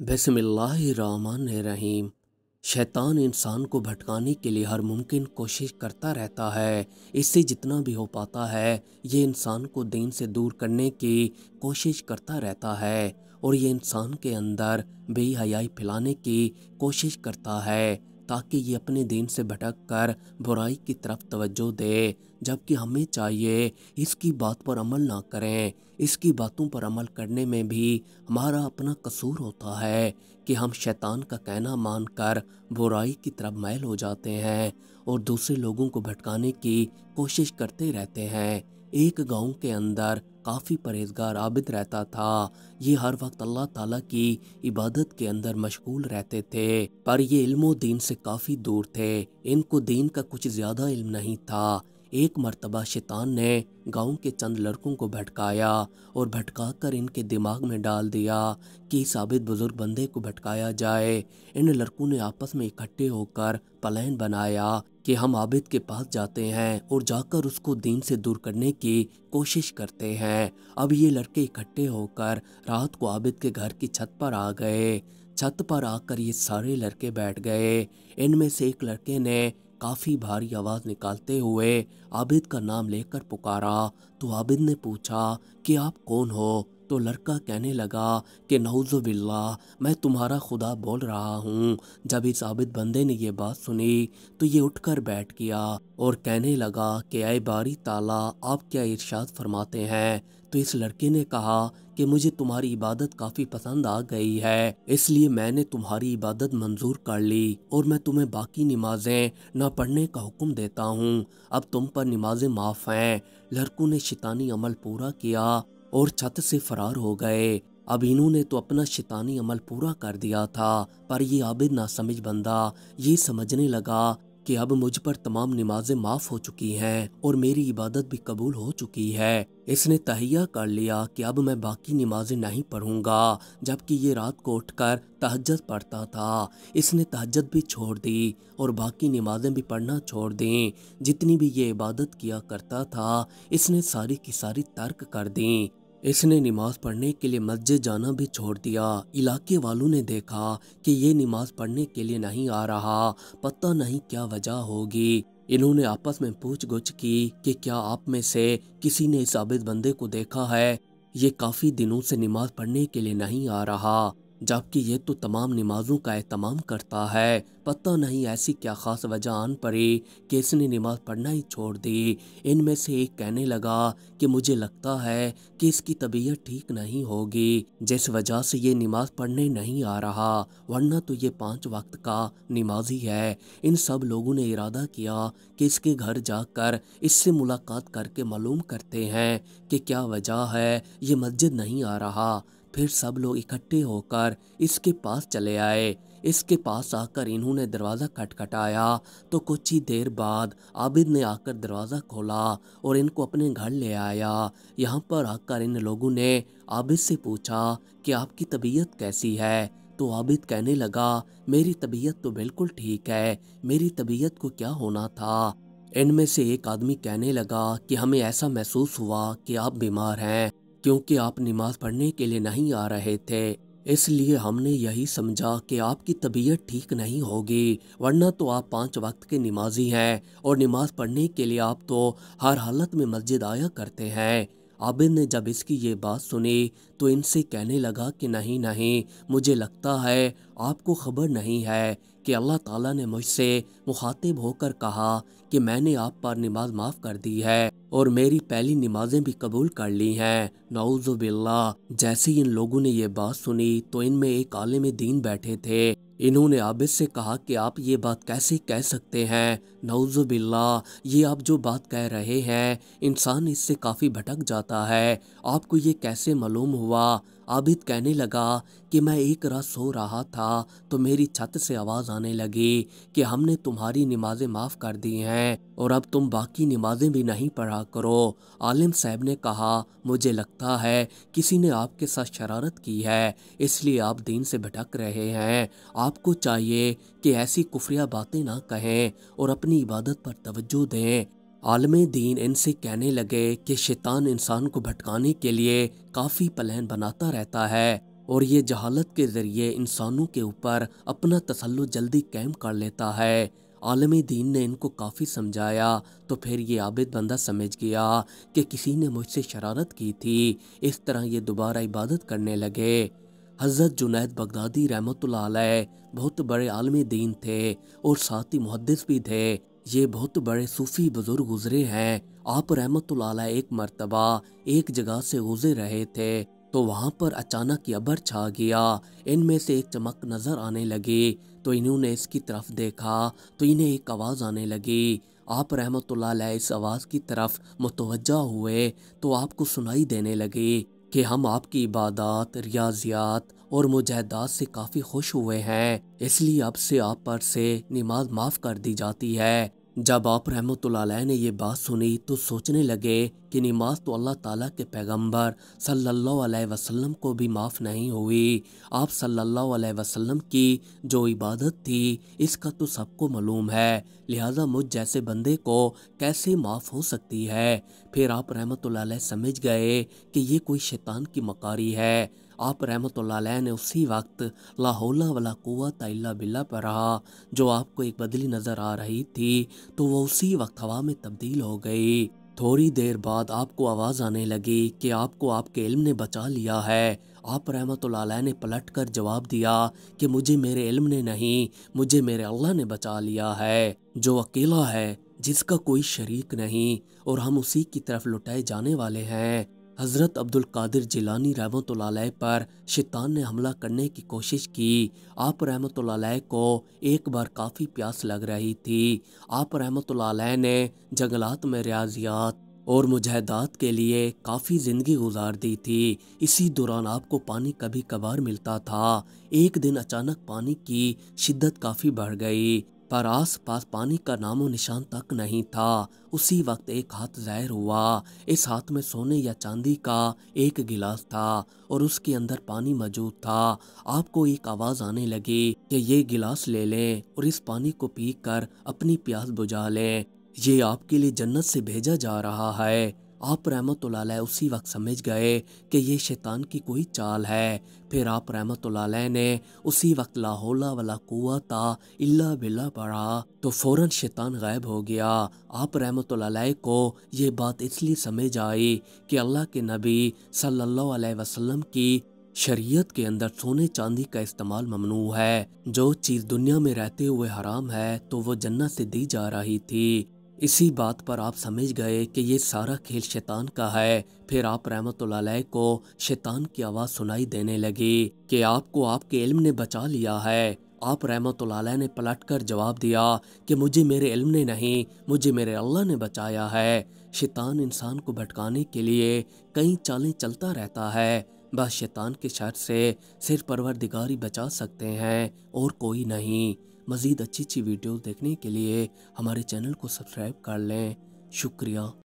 बिस्मिल्लाहिर्रहमानिर्रहीम। शैतान इंसान को भटकाने के लिए हर मुमकिन कोशिश करता रहता है। इससे जितना भी हो पाता है ये इंसान को दीन से दूर करने की कोशिश करता रहता है और ये इंसान के अंदर बेहयाई फैलाने की कोशिश करता है ताकि ये अपने दीन से भटक कर बुराई की तरफ तवज्जो दे, जबकि हमें चाहिए इसकी बात पर अमल ना करें। इसकी बातों पर अमल करने में भी हमारा अपना कसूर होता है कि हम शैतान का कहना मानकर बुराई की तरफ मैल हो जाते हैं और दूसरे लोगों को भटकाने की कोशिश करते रहते हैं। एक गांव के अंदर काफ़ी परहेजगार आबिद रहता था। ये हर वक्त अल्लाह ताला की इबादत के अंदर मशगूल रहते थे, पर ये इल्मो दीन से काफ़ी दूर थे। इनको दीन का कुछ ज़्यादा इल्म नहीं था। एक मर्तबा शैतान ने गांव के चंद लड़कों को भटकाया और भटका कर इनके दिमाग में डाल दिया कि इस आबिद बुजुर्ग बंदे को भटकाया जाए। इन लड़कों ने आपस में इकट्ठे होकर प्लान बनाया कि हम आबिद के पास जाते हैं और जाकर उसको दीन से दूर करने की कोशिश करते हैं। अब ये लड़के इकट्ठे होकर रात को आबिद के घर की छत पर आ गए। छत पर आकर ये सारे लड़के बैठ गए। इनमें से एक लड़के ने काफ़ी भारी आवाज़ निकालते हुए आबिद का नाम लेकर पुकारा। तो आबिद ने पूछा कि आप कौन हो? तो लड़का कहने लगा कि नऊज़ुबिल्लाह, मैं तुम्हारा खुदा बोल रहा हूँ। जब इस आबिद बंदे ने ये बात सुनी तो ये उठकर बैठ गया और कहने लगा कि ऐ बारी ताला, आप क्या इरशाद फरमाते हैं? तो इस लड़के ने कहा कि मुझे तुम्हारी इबादत काफ़ी पसंद आ गई है, इसलिए मैंने तुम्हारी इबादत मंजूर कर ली और मैं तुम्हें बाकी नमाजें न पढ़ने का हुक्म देता हूँ। अब तुम पर नमाजें माफ़ हैं। लड़कों ने शैतानी अमल पूरा किया और छत से फरार हो गए। अब इन्होंने तो अपना शैतानी अमल पूरा कर दिया था, पर ये आबिद ना समझ बंदा ये समझने लगा कि अब मुझ पर तमाम नमाजें माफ़ हो चुकी हैं और मेरी इबादत भी कबूल हो चुकी है। इसने तहिया कर लिया कि अब मैं बाकी नमाजें नहीं पढ़ूंगा, जबकि ये रात को उठकर तहज्जुद पढ़ता था। इसने तहज्जुद भी छोड़ दी और बाकी नमाजें भी पढ़ना छोड़ दी। जितनी भी ये इबादत किया करता था इसने सारी की सारी तर्क कर दी। इसने नमाज पढ़ने के लिए मस्जिद जाना भी छोड़ दिया। इलाके वालों ने देखा कि ये नमाज पढ़ने के लिए नहीं आ रहा, पता नहीं क्या वजह होगी। इन्होंने आपस में पूछ-गुछ की कि क्या आप में से किसी ने इस आबिद बंदे को देखा है? ये काफ़ी दिनों से नमाज पढ़ने के लिए नहीं आ रहा, जबकि ये तो तमाम नमाजों का एहतमाम करता है। पता नहीं ऐसी क्या ख़ास वजह आन पड़ी कि इसने नमाज पढ़ना ही छोड़ दी। इनमें से एक कहने लगा कि मुझे लगता है कि इसकी तबीयत ठीक नहीं होगी, जिस वजह से ये नमाज पढ़ने नहीं आ रहा, वरना तो ये 5 वक्त का नमाजी है। इन सब लोगों ने इरादा किया कि इसके घर जाकर इससे मुलाकात करके मालूम करते हैं कि क्या वजह है ये मस्जिद नहीं आ रहा। फिर सब लोग इकट्ठे होकर इसके पास चले आए। इसके पास आकर इन्होंने दरवाज़ा खटखटाया तो कुछ ही देर बाद आबिद ने आकर दरवाज़ा खोला और इनको अपने घर ले आया। यहाँ पर आकर इन लोगों ने आबिद से पूछा कि आपकी तबीयत कैसी है? तो आबिद कहने लगा, मेरी तबीयत तो बिल्कुल ठीक है, मेरी तबीयत को क्या होना था? इनमें से एक आदमी कहने लगा कि हमें ऐसा महसूस हुआ कि आप बीमार हैं, क्योंकि आप नमाज पढ़ने के लिए नहीं आ रहे थे, इसलिए हमने यही समझा कि आपकी तबीयत ठीक नहीं होगी, वरना तो आप 5 वक्त के नमाजी हैं और नमाज पढ़ने के लिए आप तो हर हालत में मस्जिद आया करते हैं। आबिद ने जब इसकी ये बात सुनी तो इनसे कहने लगा कि नहीं नहीं, मुझे लगता है आपको खबर नहीं है कि अल्लाह ताला ने मुझसे मुखातिब होकर कहा कि मैंने आप पर नमाज माफ़ कर दी है और मेरी पहली नमाजें भी कबूल कर ली हैं। नऊज़ुबिल्लाह। जैसे ही इन लोगों ने ये बात सुनी तो इनमें एक आलिम दीन बैठे थे। इन्होंने आबिद से कहा कि आप ये बात कैसे कह सकते हैं? नऊज़ुबिल्लाह, ये आप जो बात कह रहे हैं इंसान इससे काफ़ी भटक जाता है, आपको ये कैसे मालूम हुआ? आबिद कहने लगा कि मैं एक रात सो रहा था तो मेरी छत से आवाज़ आने लगी कि हमने तुम्हारी नमाजें माफ़ कर दी हैं और अब तुम बाकी नमाजें भी नहीं पढ़ा करो। आलिम साहब ने कहा, मुझे लगता है किसी ने आपके साथ शरारत की है, इसलिए आप दीन से भटक रहे हैं। आपको चाहिए कि ऐसी कुफरिया बातें ना कहें और अपनी इबादत पर तवज्जो दें। आलमे दीन इनसे कहने लगे कि शैतान इंसान को भटकाने के लिए काफ़ी प्लान बनाता रहता है اور یہ جہالت کے ذریعے انسانوں کے اوپر اپنا تسلط جلدی قائم کر لیتا ہے۔ عالم دین نے ان کو کافی سمجھایا تو پھر یہ عابد بندہ سمجھ گیا کہ کسی نے مجھ سے شرارت کی تھی، اس طرح یہ دوبارہ عبادت کرنے لگے۔ حضرت جنید بغدادی رحمۃ اللہ علیہ بہت بڑے عالم دین تھے اور ساتھ ہی محدث بھی تھے۔ یہ بہت بڑے صوفی بزرگ گزرے ہیں۔ آپ رحمۃ اللہ علیہ ایک مرتبہ ایک جگہ سے گزر رہے تھے تو وہاں پر اچانک یہ ابر چھا گیا۔ ان میں سے ایک چمک نظر آنے لگی تو انہوں نے اس کی طرف دیکھا تو انہیں ایک آواز آنے لگی۔ آپ رحمۃ اللہ علیہ اس آواز کی طرف متوجہ ہوئے تو آپ کو سنائی دینے لگی کہ ہم آپ کی عبادات، ریاضیات اور مجاہدات سے کافی خوش ہوئے ہیں، اس لیے اب سے آپ پر سے نماز معاف کر دی جاتی ہے۔ جب آپ رحمۃ اللہ علیہ نے یہ بات سنی تو سوچنے لگے کہ نماز تو اللہ تعالیٰ کے پیغمبر صلی اللہ علیہ وسلم کو بھی معاف نہیں ہوئی۔ آپ صلی اللہ علیہ وسلم کی جو عبادت تھی اس کا تو سب کو معلوم ہے، لہٰذا مجھ جیسے بندے کو کیسے معاف ہو سکتی ہے۔ پھر آپ رحمۃ اللہ علیہ سمجھ گئے کہ یہ کوئی شیطان کی مکاری ہے۔ آپ رحمۃ اللہ علیہ نے اسی وقت لا حول ولا قوت الا باللہ پڑھا۔ جو آپ کو ایک بدلی نظر آ رہی تھی تو وہ اسی وقت ہوا میں تبدیل ہو گئی۔ تھوڑی دیر بعد آپ کو آواز آنے لگی کہ آپ کو آپ کے علم نے بچا لیا ہے۔ آپ رحمۃ اللہ علیہ نے پلٹ کر جواب دیا کہ مجھے میرے علم نے نہیں، مجھے میرے اللہ نے بچا لیا ہے، جو اکیلا ہے، جس کا کوئی شریک نہیں، اور ہم اسی کی طرف لٹائے جانے والے ہیں۔ حضرت عبد القادر جیلانی رحمۃ اللہ علیہ پر شیطان نے حملہ کرنے کی کوشش کی۔ آپ رحمۃ اللہ علیہ کو ایک بار کافی پیاس لگ رہی تھی۔ آپ رحمۃ اللہ علیہ نے جنگلات میں ریاضیات اور مجاہدات کے لیے کافی زندگی گزار دی تھی۔ اسی دوران آپ کو پانی کبھی کبھار ملتا تھا۔ ایک دن اچانک پانی کی شدت کافی بڑھ گئی، پر آس پاس پانی کا نام و نشان تک نہیں تھا۔ اسی وقت ایک ہاتھ ظاہر ہوا۔ اس ہاتھ میں سونے یا چاندی کا ایک گلاس تھا اور اس کے اندر پانی موجود تھا۔ آپ کو ایک آواز آنے لگی کہ یہ گلاس لے لیں اور اس پانی کو پی کر اپنی پیاس بجھا لیں، یہ آپ کے لیے جنت سے بھیجا جا رہا ہے۔ آپ رحمۃ اللہ علیہ اسی وقت سمجھ گئے کہ یہ شیطان کی کوئی چال ہے۔ پھر آپ رحمۃ اللہ علیہ نے اسی وقت لا حول ولا قوت الا باللہ پڑھا تو فوراً شیطان غائب ہو گیا۔ آپ رحمۃ اللہ علیہ کو یہ بات اس لیے سمجھ آئی کہ اللہ کے نبی صلی اللہ علیہ وسلم کی شریعت کے اندر سونے چاندی کا استعمال ممنوع ہے۔ جو چیز دنیا میں رہتے ہوئے حرام ہے تو وہ جنت سے دی جا رہی تھی۔ اسی بات پر آپ سمجھ گئے کہ یہ سارا کھیل شیطان کا ہے۔ پھر آپ رحمۃ اللہ علیہ کو شیطان کی آواز سنائی دینے لگی کہ آپ کو آپ کے علم نے بچا لیا ہے۔ آپ رحمۃ اللہ علیہ نے پلٹ کر جواب دیا کہ مجھے میرے علم نے نہیں، مجھے میرے اللہ نے بچایا ہے۔ شیطان انسان کو بھٹکانے کے لیے کئی چالیں چلتا رہتا ہے، بس شیطان کے شر سے صرف پروردگار ہی بچا سکتے ہیں اور کوئی نہیں۔ مزید اچھی ویڈیوز دیکھنے کے لیے ہمارے چینل کو سبسکرائب کر لیں۔ شکریہ۔